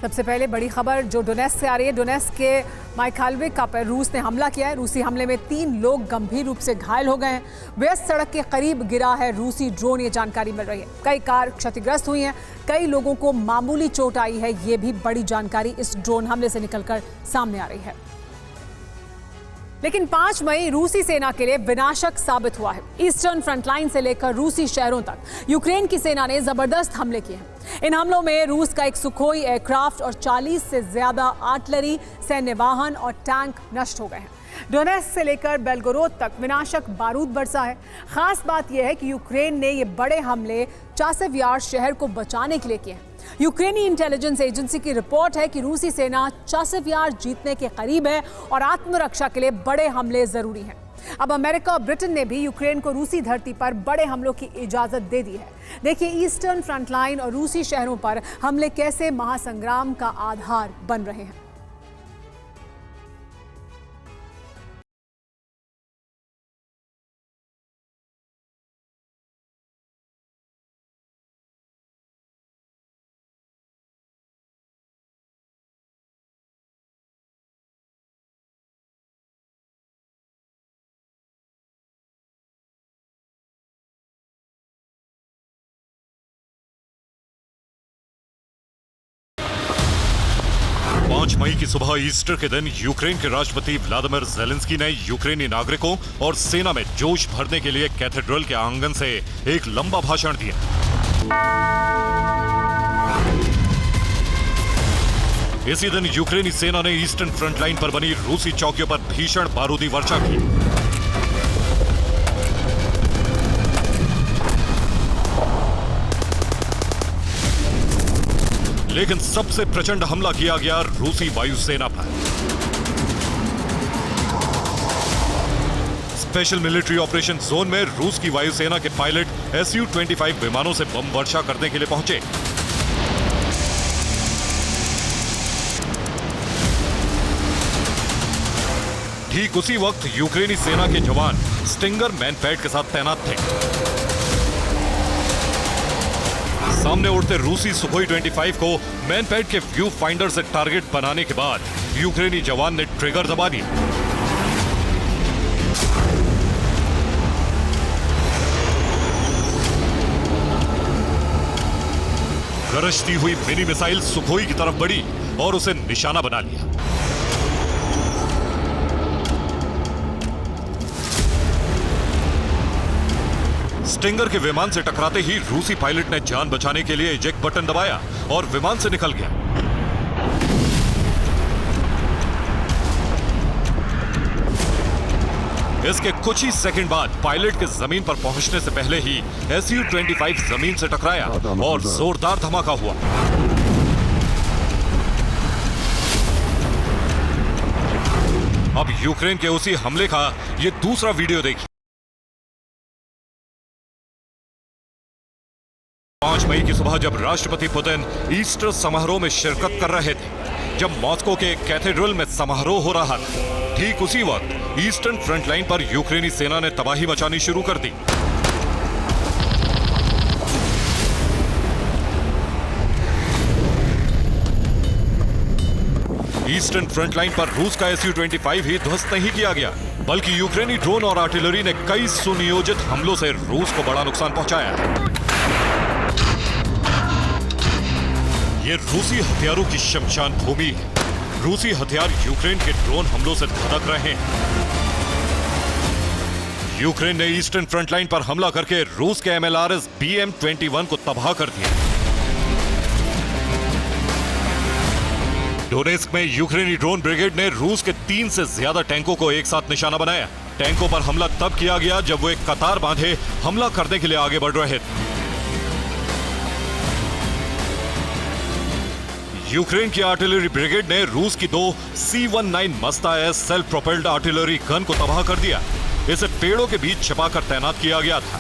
सबसे पहले बड़ी खबर जो डोनेट्स्क से आ रही है। डोनेट्स्क के माइखालविक पर रूस ने हमला किया है। रूसी हमले में 3 लोग गंभीर रूप से घायल हो गए हैं। व्यस्त सड़क के करीब गिरा है रूसी ड्रोन, ये जानकारी मिल रही है। कई कार क्षतिग्रस्त हुई हैं, कई लोगों को मामूली चोट आई है। ये भी बड़ी जानकारी इस ड्रोन हमले से निकलकर सामने आ रही है। लेकिन 5 मई रूसी सेना के लिए विनाशक साबित हुआ है। ईस्टर्न फ्रंटलाइन से लेकर रूसी शहरों तक यूक्रेन की सेना ने जबरदस्त हमले किए हैं। इन हमलों में रूस का एक सुखोई एयरक्राफ्ट और 40 से ज्यादा आर्टिलरी, सैन्य वाहन और टैंक नष्ट हो गए हैं। डोनेट्स्क से लेकर बेलगोरोद तक विनाशक बारूद बरसा है। खास बात यह है कि यूक्रेन ने ये बड़े हमले चासिव यार शहर को बचाने के लिए किए हैं। यूक्रेनी इंटेलिजेंस एजेंसी की रिपोर्ट है कि रूसी सेना चासिव यार जीतने के करीब है और आत्मरक्षा के लिए बड़े हमले जरूरी हैं। अब अमेरिका और ब्रिटेन ने भी यूक्रेन को रूसी धरती पर बड़े हमलों की इजाजत दे दी है। देखिए ईस्टर्न फ्रंटलाइन और रूसी शहरों पर हमले कैसे महासंग्राम का आधार बन रहे हैं। मई की सुबह ईस्टर के दिन यूक्रेन के राष्ट्रपति व्लादिमीर ज़ेलेंस्की ने यूक्रेनी नागरिकों और सेना में जोश भरने के लिए कैथेड्रल के आंगन से एक लंबा भाषण दिया। इसी दिन यूक्रेनी सेना ने ईस्टर्न फ्रंटलाइन पर बनी रूसी चौकियों पर भीषण बारूदी वर्षा की। लेकिन सबसे प्रचंड हमला किया गया रूसी वायुसेना पर। स्पेशल मिलिट्री ऑपरेशन जोन में रूस की वायुसेना के पायलट Su-25 विमानों से बम वर्षा करने के लिए पहुंचे। ठीक उसी वक्त यूक्रेनी सेना के जवान स्टिंगर मैनपैड के साथ तैनात थे। सामने उड़ते रूसी सुखोई 25 को मैनपैड के व्यू फाइंडर से टारगेट बनाने के बाद यूक्रेनी जवान ने ट्रिगर दबा दिया। गरजती हुई मिनी मिसाइल सुखोई की तरफ बढ़ी और उसे निशाना बना लिया। स्टिंगर के विमान से टकराते ही रूसी पायलट ने जान बचाने के लिए इजेक्ट बटन दबाया और विमान से निकल गया। इसके कुछ ही सेकंड बाद पायलट के जमीन पर पहुंचने से पहले ही Su-25 जमीन से टकराया और जोरदार धमाका हुआ। अब यूक्रेन के उसी हमले का ये दूसरा वीडियो देखिए। 5 मई की सुबह जब राष्ट्रपति पुतिन ईस्टर समारोह में शिरकत कर रहे थे, जब मॉस्को के कैथेड्रल में समारोह हो रहा था, ठीक उसी वक्त ईस्टर्न फ्रंटलाइन पर यूक्रेनी सेना ने तबाही मचानी शुरू कर दी। ईस्टर्न फ्रंटलाइन पर रूस का Su-25 ही ध्वस्त नहीं किया गया, बल्कि यूक्रेनी ड्रोन और आर्टिलरी ने कई सुनियोजित हमलों से रूस को बड़ा नुकसान पहुंचाया। ये रूसी हथियारों की शमशान भूमि है। रूसी हथियार यूक्रेन के ड्रोन हमलों से धधक रहे हैं। यूक्रेन ने ईस्टर्न फ्रंटलाइन पर हमला करके रूस के MLRS BM-21 को तबाह कर दिया। डोनेट्स्क में यूक्रेनी ड्रोन ब्रिगेड ने रूस के 3 से ज्यादा टैंकों को एक साथ निशाना बनाया। टैंकों पर हमला तब किया गया जब वो एक कतार बांधे हमला करने के लिए आगे बढ़ रहे थे। यूक्रेन की आर्टिलरी ब्रिगेड ने रूस की 2 C-19 Msta self propelled artillery gun को तबाह कर दिया। इसे पेड़ों के बीच छिपाकर तैनात किया गया था।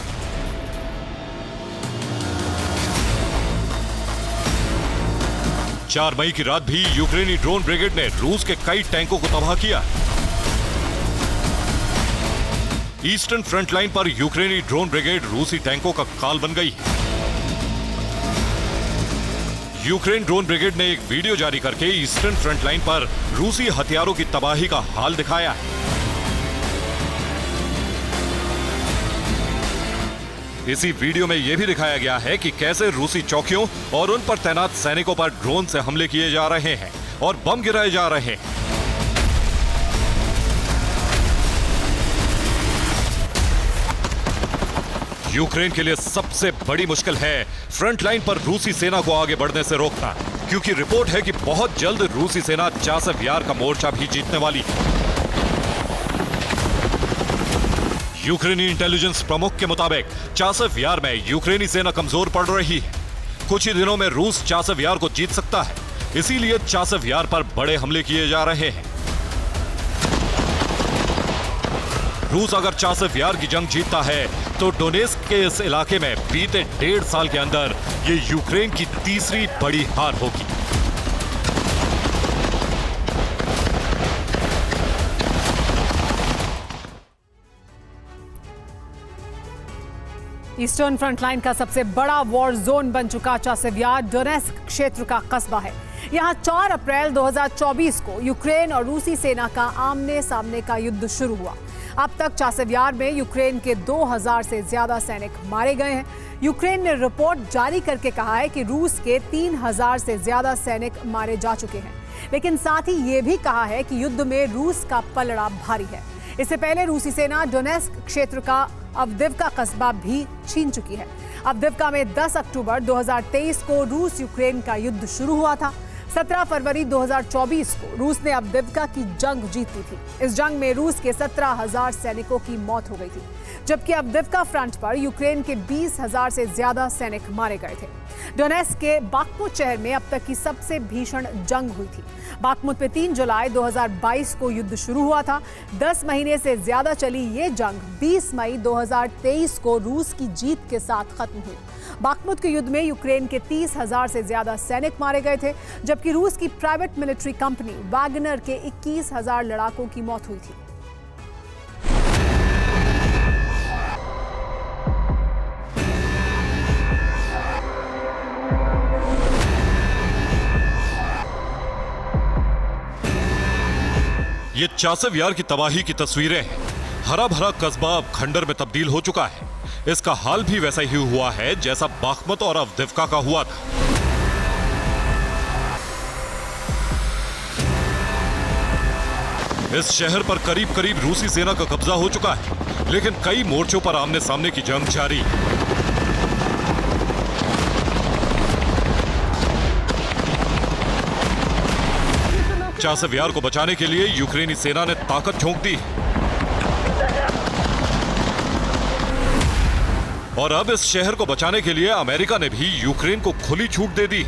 चार मई की रात भी यूक्रेनी ड्रोन ब्रिगेड ने रूस के कई टैंकों को तबाह किया। ईस्टर्न फ्रंटलाइन पर यूक्रेनी ड्रोन ब्रिगेड रूसी टैंकों का काल बन गई। यूक्रेन ड्रोन ब्रिगेड ने एक वीडियो जारी करके ईस्टर्न फ्रंट लाइन पर रूसी हथियारों की तबाही का हाल दिखाया है। इसी वीडियो में यह भी दिखाया गया है कि कैसे रूसी चौकियों और उन पर तैनात सैनिकों पर ड्रोन से हमले किए जा रहे हैं और बम गिराए जा रहे हैं। यूक्रेन के लिए सबसे बड़ी मुश्किल है फ्रंट लाइन पर रूसी सेना को आगे बढ़ने से रोकना, क्योंकि रिपोर्ट है कि बहुत जल्द रूसी सेना चासव यार का मोर्चा भी जीतने वाली है। यूक्रेनी इंटेलिजेंस प्रमुख के मुताबिक चासव यार में यूक्रेनी सेना कमजोर पड़ रही है। कुछ ही दिनों में रूस चासव यार को जीत सकता है, इसीलिए चासव यार पर बड़े हमले किए जा रहे हैं। रूस अगर चासव यार की जंग जीतता है तो डोनेस्क के इस इलाके में बीते 1.5 साल के अंदर ये यूक्रेन की तीसरी बड़ी हार होगी। ईस्टर्न फ्रंटलाइन का सबसे बड़ा वॉर जोन बन चुका चासव यार डोनेस्क क्षेत्र का कस्बा है। यहां 4 अप्रैल 2024 को यूक्रेन और रूसी सेना का आमने सामने का युद्ध शुरू हुआ। अब तक चासव यार में यूक्रेन के 2000 से ज्यादा सैनिक मारे गए हैं। यूक्रेन ने रिपोर्ट जारी करके कहा है कि रूस के 3000 से ज्यादा सैनिक मारे जा चुके हैं, लेकिन साथ ही ये भी कहा है कि युद्ध में रूस का पलड़ा भारी है। इससे पहले रूसी सेना डोनेस्क क्षेत्र का अवदिव्का कस्बा भी छीन चुकी है। अवदिव्का में 10 अक्टूबर 2023 को रूस यूक्रेन का युद्ध शुरू हुआ था। 17 फरवरी 2024 को रूस ने अवदिव्का की जंग जीत ली थी। इस जंग में रूस के 17,000 सैनिकों की मौत हो गई थी, जबकि अवदिव्का फ्रंट पर यूक्रेन के 20,000 से ज्यादा सैनिक मारे गए थे। डोनेस्क के बाखमुत शहर में अब तक की सबसे भीषण जंग हुई थी। बाखमुत में 3 जुलाई 2022 को युद्ध शुरू हुआ था। 10 महीने से ज्यादा चली ये जंग 20 मई 2023 को रूस की जीत के साथ खत्म हुई। बाखमुत के युद्ध में यूक्रेन के 30,000 से ज्यादा सैनिक मारे गए थे, जबकि रूस की प्राइवेट मिलिट्री कंपनी वैगनर के 21,000 लड़ाकों की मौत हुई थी। ये चासव यार की तबाही की तस्वीरें हैं। हरा भरा कस्बा अब खंडर में तब्दील हो चुका है। इसका हाल भी वैसा ही हुआ है जैसा बाखमुत और अवदिव्का का हुआ था। इस शहर पर करीब करीब रूसी सेना का कब्जा हो चुका है, लेकिन कई मोर्चों पर आमने सामने की जंग जारी है। चासव यार को बचाने के लिए यूक्रेनी सेना ने ताकत झोंक दी और अब इस शहर को बचाने के लिए अमेरिका ने भी यूक्रेन को खुली छूट दे दी।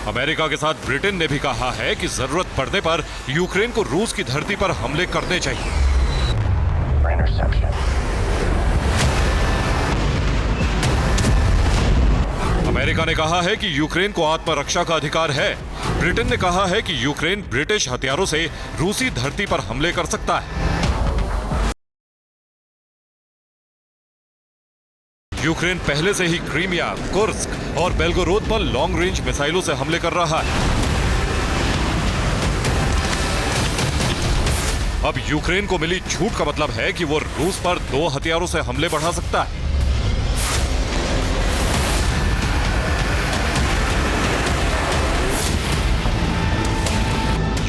अमेरिका के साथ ब्रिटेन ने भी कहा है कि जरूरत पड़ने पर यूक्रेन को रूस की धरती पर हमले करने चाहिए। अमेरिका ने कहा है कि यूक्रेन को आत्मरक्षा का अधिकार है। ब्रिटेन ने कहा है कि यूक्रेन ब्रिटिश हथियारों से रूसी धरती पर हमले कर सकता है। यूक्रेन पहले से ही क्रीमिया, कुर्स्क और बेल्गोरोद पर लॉन्ग रेंज मिसाइलों से हमले कर रहा है। अब यूक्रेन को मिली छूट का मतलब है कि वो रूस पर 2 हथियारों से हमले बढ़ा सकता है।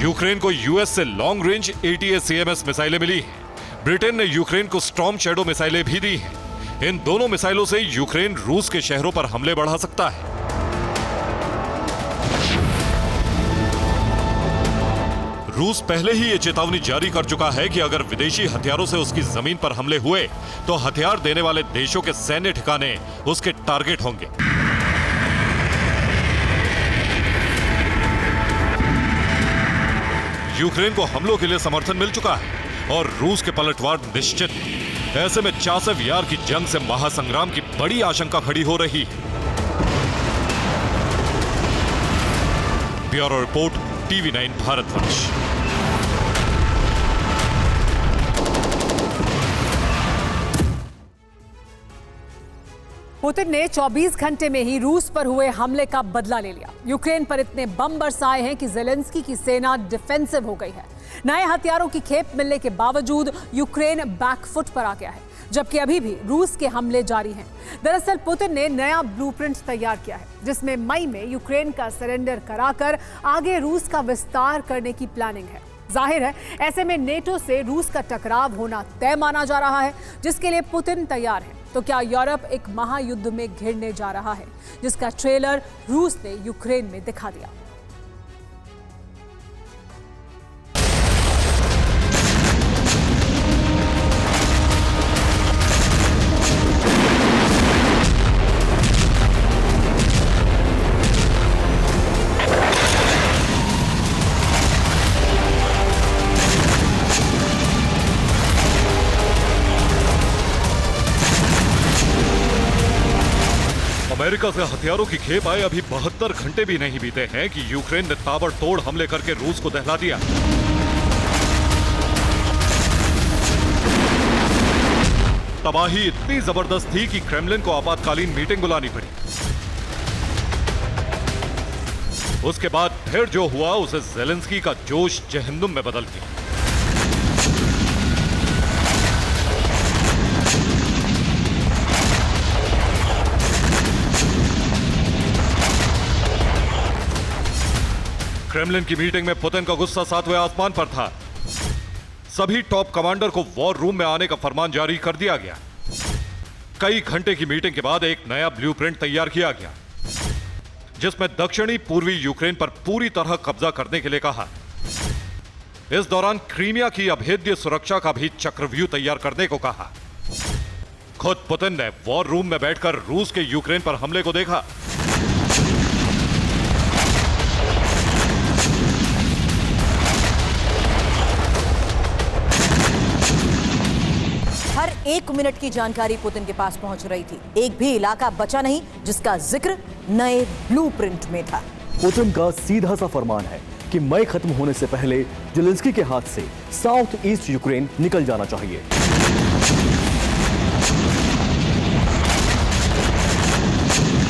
यूक्रेन को यूएस से लॉन्ग रेंज ATACMS मिसाइलें मिली हैं। ब्रिटेन ने यूक्रेन को स्टॉर्म शैडो मिसाइलें भी दी हैं। इन दोनों मिसाइलों से यूक्रेन रूस के शहरों पर हमले बढ़ा सकता है। रूस पहले ही ये चेतावनी जारी कर चुका है कि अगर विदेशी हथियारों से उसकी जमीन पर हमले हुए तो हथियार देने वाले देशों के सैन्य ठिकाने उसके टारगेट होंगे। यूक्रेन को हमलों के लिए समर्थन मिल चुका है और रूस के पलटवार निश्चित है। ऐसे में चासव यार की जंग से महासंग्राम की बड़ी आशंका खड़ी हो रही है। Bureau report, TV9 Bharatvarsh. Putin ने 24 घंटे में ही रूस पर हुए हमले का बदला ले लिया। यूक्रेन पर इतने बम बरसाए हैं कि ज़ेलेंस्की की सेना डिफेंसिव हो गई है। नए हथियारों की खेप मिलने के बावजूद यूक्रेन बैकफुट पर आ गया है, जबकि अभी भी रूस के हमले जारी हैं। दरअसल पुतिन ने नया ब्लूप्रिंट तैयार किया है, जिसमें मई में यूक्रेन का सरेंडर कराकर आगे रूस का विस्तार करने की प्लानिंग है। जाहिर है, ऐसे में नेटो से रूस का टकराव होना तय माना जा रहा है, जिसके लिए पुतिन तैयार है। तो क्या यूरोप एक महायुद्ध में घिरने जा रहा है, जिसका ट्रेलर रूस ने यूक्रेन में दिखा दिया। अमेरिका से हथियारों की खेप आए अभी 72 घंटे भी नहीं बीते हैं कि यूक्रेन ने ताबड़तोड़ हमले करके रूस को दहला दिया। तबाही इतनी जबरदस्त थी कि क्रेमलिन को आपातकालीन मीटिंग बुलानी पड़ी। उसके बाद फिर जो हुआ उसे ज़ेलेंस्की का जोश जहन्नुम में बदल गया। क्रेमलिन की मीटिंग में पुतिन का गुस्सा 7वें आसमान पर था। सभी टॉप कमांडर को वॉर रूम में आने का फरमान जारी कर दिया गया। कई घंटे की मीटिंग के बाद एक नया ब्लूप्रिंट तैयार किया गया, जिसमें दक्षिणी पूर्वी यूक्रेन पर पूरी तरह कब्जा करने के लिए कहा। इस दौरान क्रीमिया की अभेद्य सुरक्षा का भी चक्रव्यूह तैयार करने को कहा। खुद पुतिन ने वॉर रूम में बैठकर रूस के यूक्रेन पर हमले को देखा। हर 1 मिनट की जानकारी पुतिन के पास पहुंच रही थी। एक भी इलाका बचा नहीं जिसका जिक्र नए ब्लूप्रिंट में था। पुतिन का सीधा सा फरमान है कि मई खत्म होने से पहले ज़ेलेंस्की के हाथ से साउथ ईस्ट यूक्रेन निकल जाना चाहिए।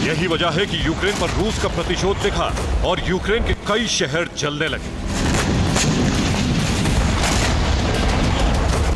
यही वजह है कि यूक्रेन पर रूस का प्रतिशोध दिखा और यूक्रेन के कई शहर जलने लगे।